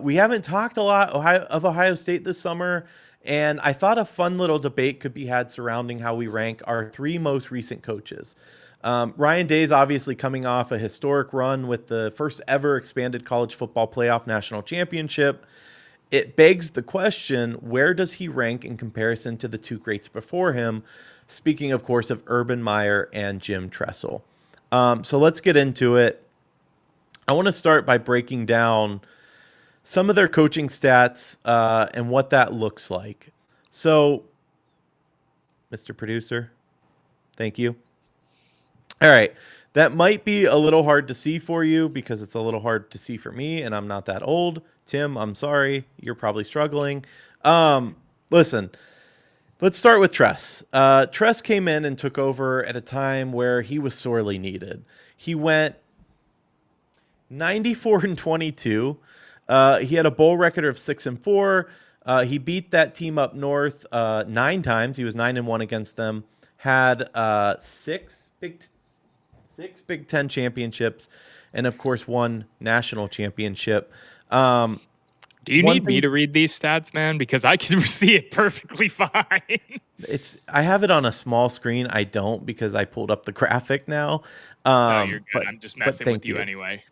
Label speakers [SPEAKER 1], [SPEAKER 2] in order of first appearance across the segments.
[SPEAKER 1] we haven't talked a lot of Ohio State this summer, and I thought a fun little debate could be had surrounding how we rank our three most recent coaches. Ryan Day is obviously coming off a historic run with the first ever expanded college football playoff national championship. It begs the question, where does he rank in comparison to the two greats before him? Speaking, of course, of Urban Meyer and Jim Tressel. So let's get into it. I want to start by breaking down some of their coaching stats and what that looks like. So, Mr. Producer, thank you. All right. That might be a little hard to see for you because it's a little hard to see for me, and I'm not that old. Tim, I'm sorry. You're probably struggling. Listen, let's start with Tress. Tress came in and took over at a time where he was sorely needed. He went 94 and 22. He had a bowl record of 6-4. He beat that team up north 9 times. He was 9-1 against them. Had six Big Ten championships, and of course one national championship.
[SPEAKER 2] Do you
[SPEAKER 1] One
[SPEAKER 2] need me
[SPEAKER 1] thing
[SPEAKER 2] to read these stats, man? Because I can see it perfectly fine.
[SPEAKER 1] I have it on a small screen. I don't because I pulled up the graphic now.
[SPEAKER 2] No, you're good.
[SPEAKER 1] But
[SPEAKER 2] I'm just
[SPEAKER 1] but
[SPEAKER 2] messing with
[SPEAKER 1] thank
[SPEAKER 2] you
[SPEAKER 1] you.
[SPEAKER 2] anyway.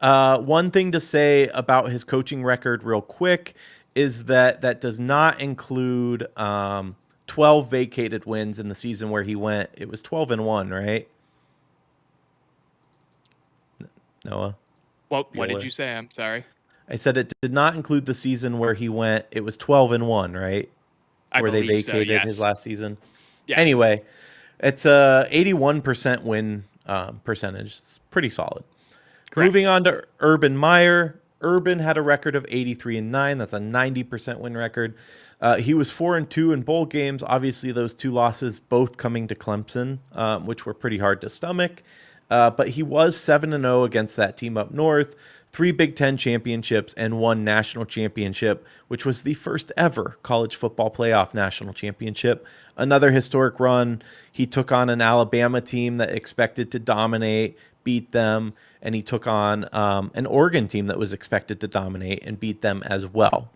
[SPEAKER 1] One thing to say about his coaching record, real quick, is that that does not include 12 vacated wins in the season where he went. It was 12-1, right? Noah,
[SPEAKER 2] What did
[SPEAKER 1] Bueller.
[SPEAKER 2] you say? I'm sorry.
[SPEAKER 1] I said it did not include the season where he went. It was 12-1, right?
[SPEAKER 2] I
[SPEAKER 1] Where they
[SPEAKER 2] believe so.
[SPEAKER 1] vacated his
[SPEAKER 2] Yes.
[SPEAKER 1] last season.
[SPEAKER 2] Yes.
[SPEAKER 1] Anyway, it's a 81% win percentage. It's pretty solid. Moving
[SPEAKER 2] Correct.
[SPEAKER 1] on to Urban Meyer. Urban had a record of 83-9. That's a 90% win record. He was 4-2 in bowl games. Obviously, those two losses both coming to Clemson, which were pretty hard to stomach. But he was 7-0 against that team up north. 3 Big Ten championships and one national championship, which was the first ever college football playoff national championship. Another historic run. He took on an Alabama team that expected to dominate, beat them, and he took on an Oregon team that was expected to dominate and beat them as well.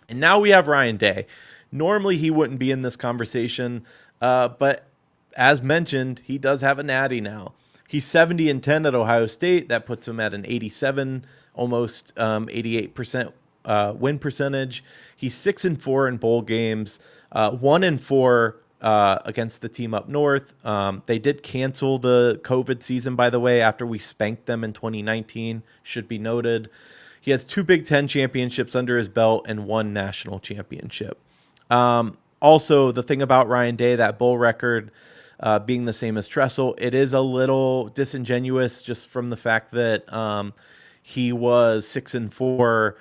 [SPEAKER 1] And now we have Ryan Day. Normally he wouldn't be in this conversation, but as mentioned, he does have a natty now. He's 70-10 at Ohio State. That puts him at an 87, almost 88% win percentage. He's 6-4 in bowl games, 1-4 against the team up north. They did cancel the COVID season, by the way, after we spanked them in 2019. Should be noted. He has 2 Big Ten championships under his belt and one national championship. Also, the thing about Ryan Day, that bowl record being the same as Tressel, it is a little disingenuous just from the fact that he was 6-4.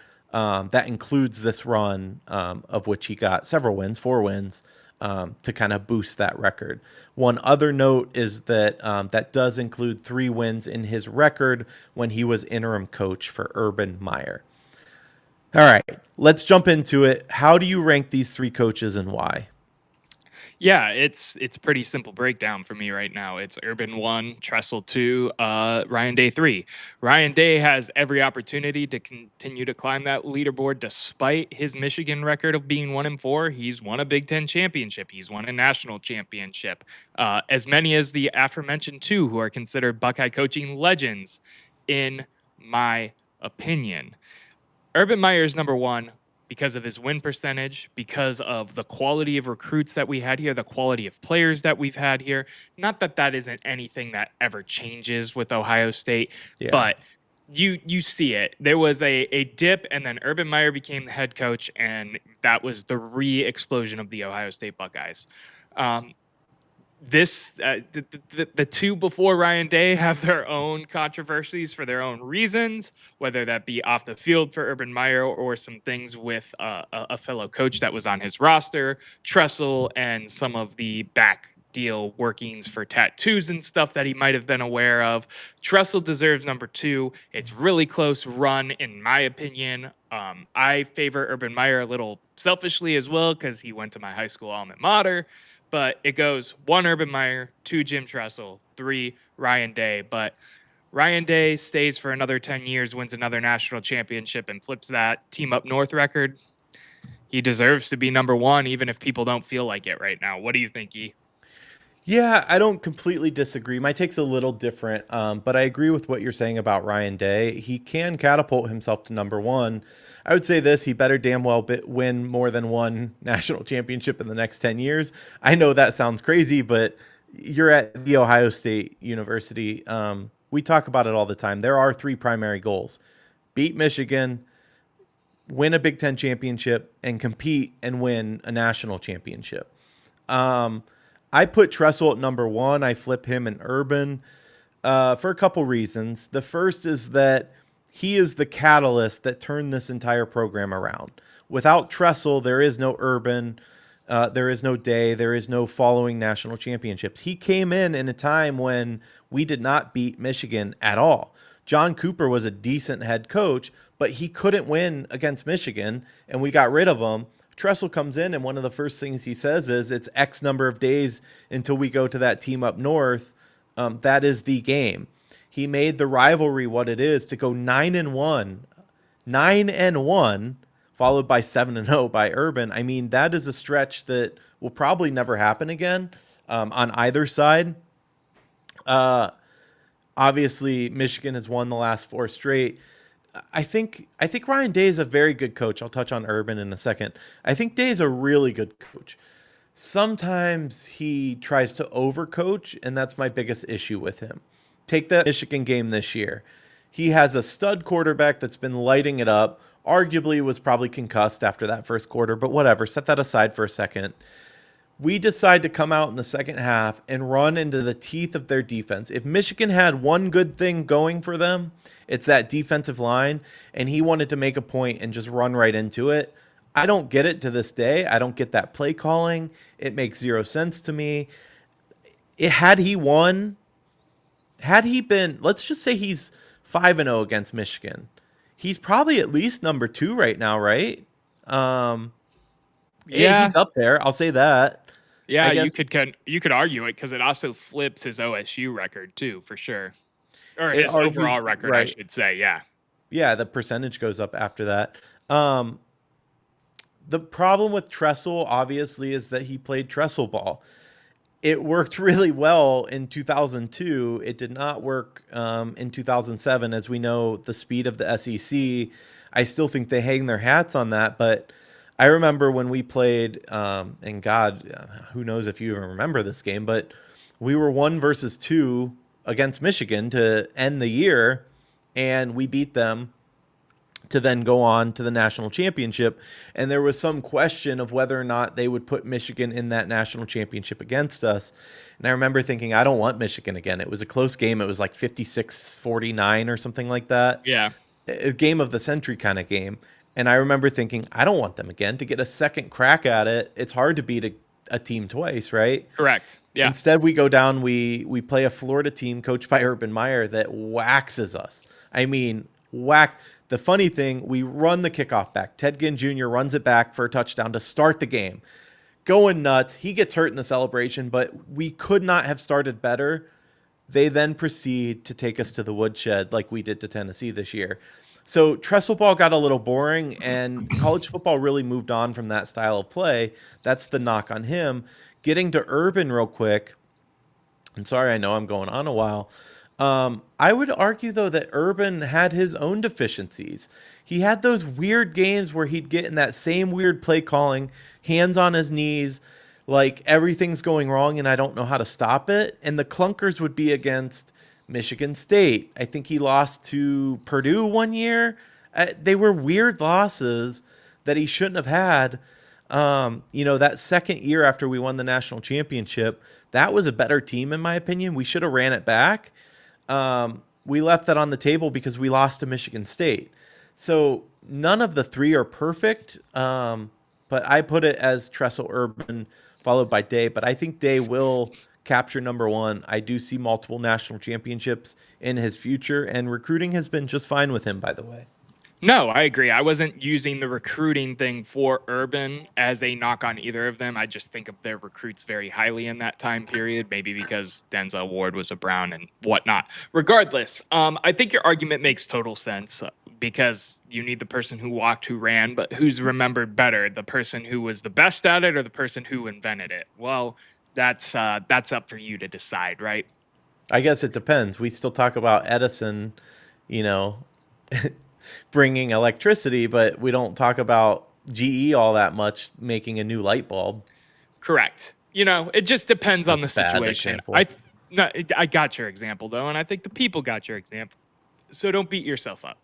[SPEAKER 1] That includes this run, of which he got several wins, 4 wins, to kind of boost that record. One other note is that that does include 3 wins in his record when he was interim coach for Urban Meyer. All right, let's jump into it. How do you rank these three coaches and why?
[SPEAKER 2] Yeah, it's pretty simple breakdown for me right now. It's Urban 1, Tressel 2, Ryan Day 3. Ryan Day has every opportunity to continue to climb that leaderboard despite his Michigan record of being 1-4. He's won a Big Ten championship. He's won a national championship. As many as the aforementioned two who are considered Buckeye coaching legends, in my opinion. Urban Meyer is number one because of his win percentage, because of the quality of recruits that we had here, the quality of players that we've had here. Not that that isn't anything that ever changes with Ohio State,
[SPEAKER 1] Yeah.
[SPEAKER 2] but you see it. There was a dip, and then Urban Meyer became the head coach, and that was the re-explosion of the Ohio State Buckeyes. Um, the two before Ryan Day have their own controversies for their own reasons, whether that be off the field for Urban Meyer or some things with a fellow coach that was on his roster, Tressel, and some of the back deal workings for tattoos and stuff that he might have been aware of. Tressel deserves number two. It's really close run, in my opinion. I favor Urban Meyer a little selfishly as well because he went to my high school alma mater. But it goes 1 Urban Meyer, 2 Jim Tressel, 3 Ryan Day. But Ryan Day stays for another 10 years, wins another national championship, and flips that team up north record. He deserves to be number one, even if people don't feel like it right now. What do you think, E?
[SPEAKER 1] Yeah, I don't completely disagree. My take's a little different, but I agree with what you're saying about Ryan Day. He can catapult himself to number one. I would say this: he better damn well win more than one national championship in the next 10 years. I know that sounds crazy, but you're at the Ohio State University. We talk about it all the time. There are three primary goals: beat Michigan, win a Big Ten championship, and compete and win a national championship. Um, I put Tressel at number one. I flip him and Urban for a couple reasons. The first is that he is the catalyst that turned this entire program around. Without Tressel, there is no Urban, there is no Day, there is no following national championships. He came in a time when we did not beat Michigan at all. John Cooper was a decent head coach, but he couldn't win against Michigan, and we got rid of him. Tressel comes in, and one of the first things he says is, "It's X number of days until we go to that team up north. That is the game." He made the rivalry what it is to go 9-1, 9-1, followed by 7-0 by Urban. I mean, that is a stretch that will probably never happen again on either side. Uh, Obviously, Michigan has won the last four straight. I think Ryan Day is a very good coach. I'll touch on Urban in a second. I think Day is a really good coach. Sometimes he tries to overcoach, and that's my biggest issue with him. Take that Michigan game this year. He has a stud quarterback that's been lighting it up. Arguably was probably concussed after that first quarter, but whatever. Set that aside for a second. We decide to come out in the second half and run into the teeth of their defense. If Michigan had one good thing going for them, it's that defensive line, and he wanted to make a point and just run right into it. I don't get it to this day. I don't get that play calling. It makes zero sense to me. Had he won, had he been, let's just say he's 5-0 against Michigan, he's probably at least number two right now, right? Um,
[SPEAKER 2] Yeah,
[SPEAKER 1] he's up there. I'll say that. I
[SPEAKER 2] yeah,
[SPEAKER 1] guess
[SPEAKER 2] you could argue it because it also flips his OSU record too, for sure, or
[SPEAKER 1] it
[SPEAKER 2] his
[SPEAKER 1] argues
[SPEAKER 2] overall record, I
[SPEAKER 1] right.
[SPEAKER 2] should say. Yeah,
[SPEAKER 1] Yeah, the percentage goes up after that. Um, the problem with Tressel, obviously, is that he played Tressel ball. It worked really well in 2002. It did not work in 2007. As we know, the speed of the SEC, I still think they hang their hats on that. But I remember when we played, and God, who knows if you even remember this game, but we were 1 versus 2 against Michigan to end the year, and we beat them to then go on to the national championship. And there was some question of whether or not they would put Michigan in that national championship against us. And I remember thinking, I don't want Michigan again. It was a close game. It was like 56-49 or something like that.
[SPEAKER 2] yeah,
[SPEAKER 1] A game of the century kind of game. And I remember thinking, I don't want them again. To get a second crack at it, it's hard to beat a team twice, right?
[SPEAKER 2] correct. Yeah,
[SPEAKER 1] Instead, we go down, we play a Florida team coached by Urban Meyer that waxes us. I mean, wax. The funny thing, we run the kickoff back. Ted Ginn Jr. runs it back for a touchdown to start the game. Going nuts. He gets hurt in the celebration, but we could not have started better. They then proceed to take us to the woodshed like we did to Tennessee this year. So Tressel ball got a little boring, and college football really moved on from that style of play. That's the knock on him. Getting to Urban real quick, and sorry, I know I'm going on a while. I would argue, though, that Urban had his own deficiencies. He had those weird games where he'd get in that same weird play calling, hands on his knees, like everything's going wrong and I don't know how to stop it. And the clunkers would be against Michigan State. I think he lost to Purdue one year. They were weird losses that he shouldn't have had. That second year after we won the national championship, that was a better team, in my opinion. We should have ran it back. We left that on the table because we lost to Michigan State. So none of the three are perfect, but I put it as Tressel, Urban, followed by Day. But I think Day will capture number one. I do see multiple national championships in his future, and recruiting has been just fine with him, by the way.
[SPEAKER 2] No, I agree. I wasn't using the recruiting thing for Urban as a knock on either of them. I just think of their recruits very highly in that time period, maybe because Denzel Ward was a Brown and whatnot. Regardless, I think your argument makes total sense because you need the person who walked, who ran, but who's remembered better, the person who was the best at it or the person who invented it? Well, that's up for you to decide, right?
[SPEAKER 1] I guess it depends. We still talk about Edison, you know, bringing electricity, but we don't talk about GE all that much making a new light bulb.
[SPEAKER 2] Correct. It just depends
[SPEAKER 1] That's
[SPEAKER 2] on
[SPEAKER 1] a
[SPEAKER 2] the
[SPEAKER 1] bad
[SPEAKER 2] situation.
[SPEAKER 1] example.
[SPEAKER 2] No, I got your example though, and I think the people got your example. So don't beat yourself up.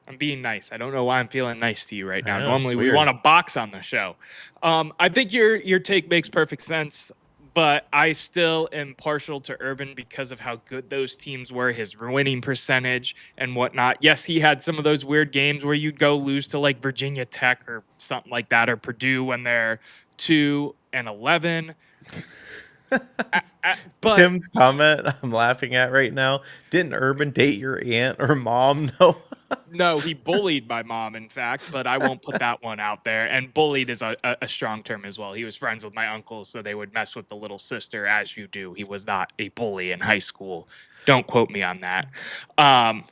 [SPEAKER 2] I'm being nice. I don't know why I'm feeling nice to you right
[SPEAKER 1] I
[SPEAKER 2] now.
[SPEAKER 1] know, it's
[SPEAKER 2] Normally we
[SPEAKER 1] weird.
[SPEAKER 2] want to box on the show. I think your take makes perfect sense, but I still am partial to Urban because of how good those teams were, his winning percentage and whatnot. Yes, he had some of those weird games where you'd go lose to like Virginia Tech or something like that, or Purdue when they're 2-11. But
[SPEAKER 1] Tim's comment I'm laughing at right now. Didn't Urban date your aunt or mom? No.
[SPEAKER 2] no, he bullied my mom, in fact, but I won't put that one out there. And bullied is a strong term as well. He was friends with my uncles, so they would mess with the little sister, as you do. He was not a bully in high school. Don't quote me on that. Um,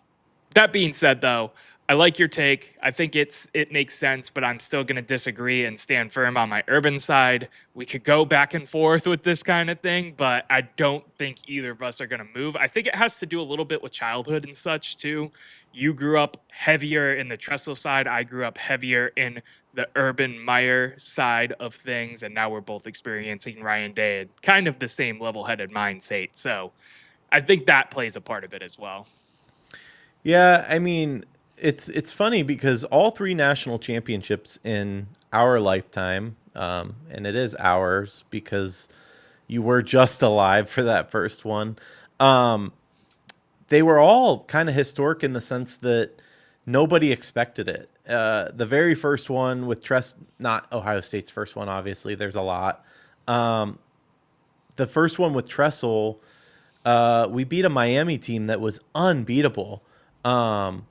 [SPEAKER 2] that being said, though, I like your take. I think it makes sense, but I'm still going to disagree and stand firm on my Urban side. We could go back and forth with this kind of thing, but I don't think either of us are going to move. I think it has to do a little bit with childhood and such too. You grew up heavier in the Tressel side. I grew up heavier in the Urban Meyer side of things, and now we're both experiencing Ryan Day and kind of the same level-headed mindset. So I think that plays a part of it as well.
[SPEAKER 1] Yeah, I mean, it's funny because all three national championships in our lifetime, and it is ours because you were just alive for that first one. Um, they were all kind of historic in the sense that nobody expected it. The very first one with not Ohio State's first one, obviously. There's a lot. Um, the first one with Tressel, we beat a Miami team that was unbeatable. Um,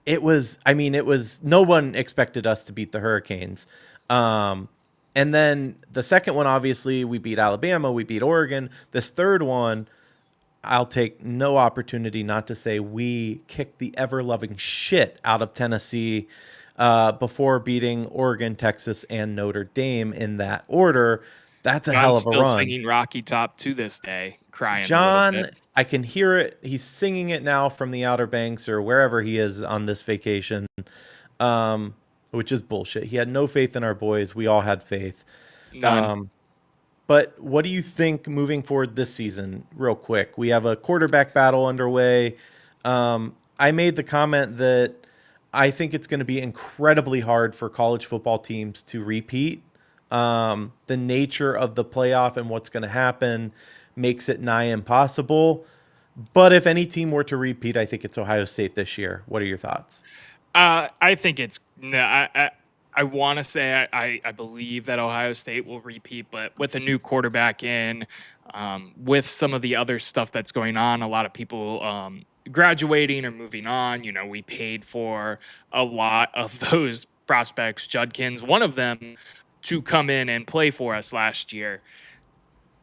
[SPEAKER 1] it was, no one expected us to beat the Hurricanes. Um, and then the second one, obviously, we beat Alabama, we beat Oregon. This third one, I'll take no opportunity not to say we kicked the ever loving shit out of Tennessee before beating Oregon, Texas, and Notre Dame in that order. That's a hell
[SPEAKER 2] John's
[SPEAKER 1] of a
[SPEAKER 2] still
[SPEAKER 1] run.
[SPEAKER 2] singing Rocky Top to this day, crying a little
[SPEAKER 1] John,
[SPEAKER 2] bit.
[SPEAKER 1] I can hear it. He's singing it now from the Outer Banks or wherever he is on this vacation, um, which is bullshit. He had no faith in our boys. We all had faith.
[SPEAKER 2] None.
[SPEAKER 1] Um, but what do you think moving forward this season, real quick? We have a quarterback battle underway. I made the comment that I think it's going to be incredibly hard for college football teams to repeat. The nature of the playoff and what's going to happen makes it nigh impossible. But if any team were to repeat, I think it's Ohio State this year. What are your thoughts?
[SPEAKER 2] I think it's no. I want to say I believe that Ohio State will repeat, but with a new quarterback in, with some of the other stuff that's going on, a lot of people graduating or moving on. We paid for a lot of those prospects. Judkins, one of them, to come in and play for us last year.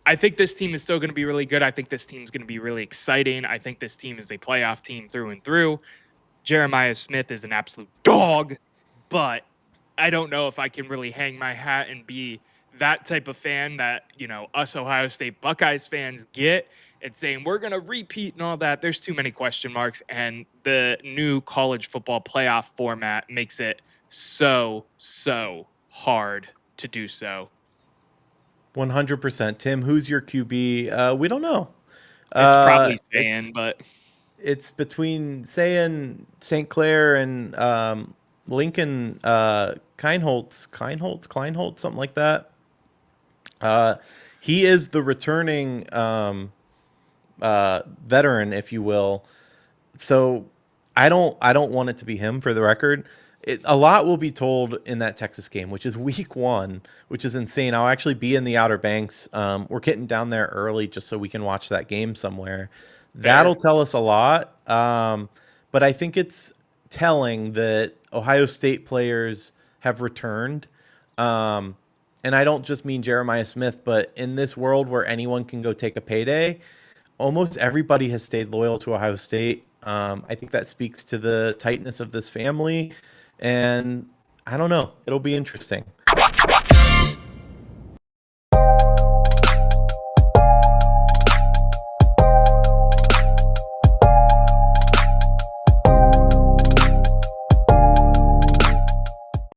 [SPEAKER 2] I think this team is still going to be really good. I think this team is going to be really exciting. I think this team is a playoff team through and through. Jeremiah Smith is an absolute dog, but I don't know if I can really hang my hat and be that type of fan that, us Ohio State Buckeyes fans get and saying we're going to repeat and all that. There's too many question marks, and the new college football playoff format makes it so hard to do so.
[SPEAKER 1] 100%. Tim, who's your QB? We don't know.
[SPEAKER 2] It's probably
[SPEAKER 1] It's
[SPEAKER 2] saying, but
[SPEAKER 1] between saying St. Clair and Lincoln Kleinholtz, something like that. Uh, he is the returning veteran, if you will. So I don't want it to be him for the record. A lot will be told in that Texas game, which is week one, which is insane. I'll actually be in the Outer Banks. We're getting down there early just so we can watch that game somewhere.
[SPEAKER 2] fair.
[SPEAKER 1] That'll tell us a lot. But I think it's telling that Ohio State players have returned. Um, and I don't just mean Jeremiah Smith, but in this world where anyone can go take a payday, almost everybody has stayed loyal to Ohio State. I think that speaks to the tightness of this family. And I don't know. It'll be interesting.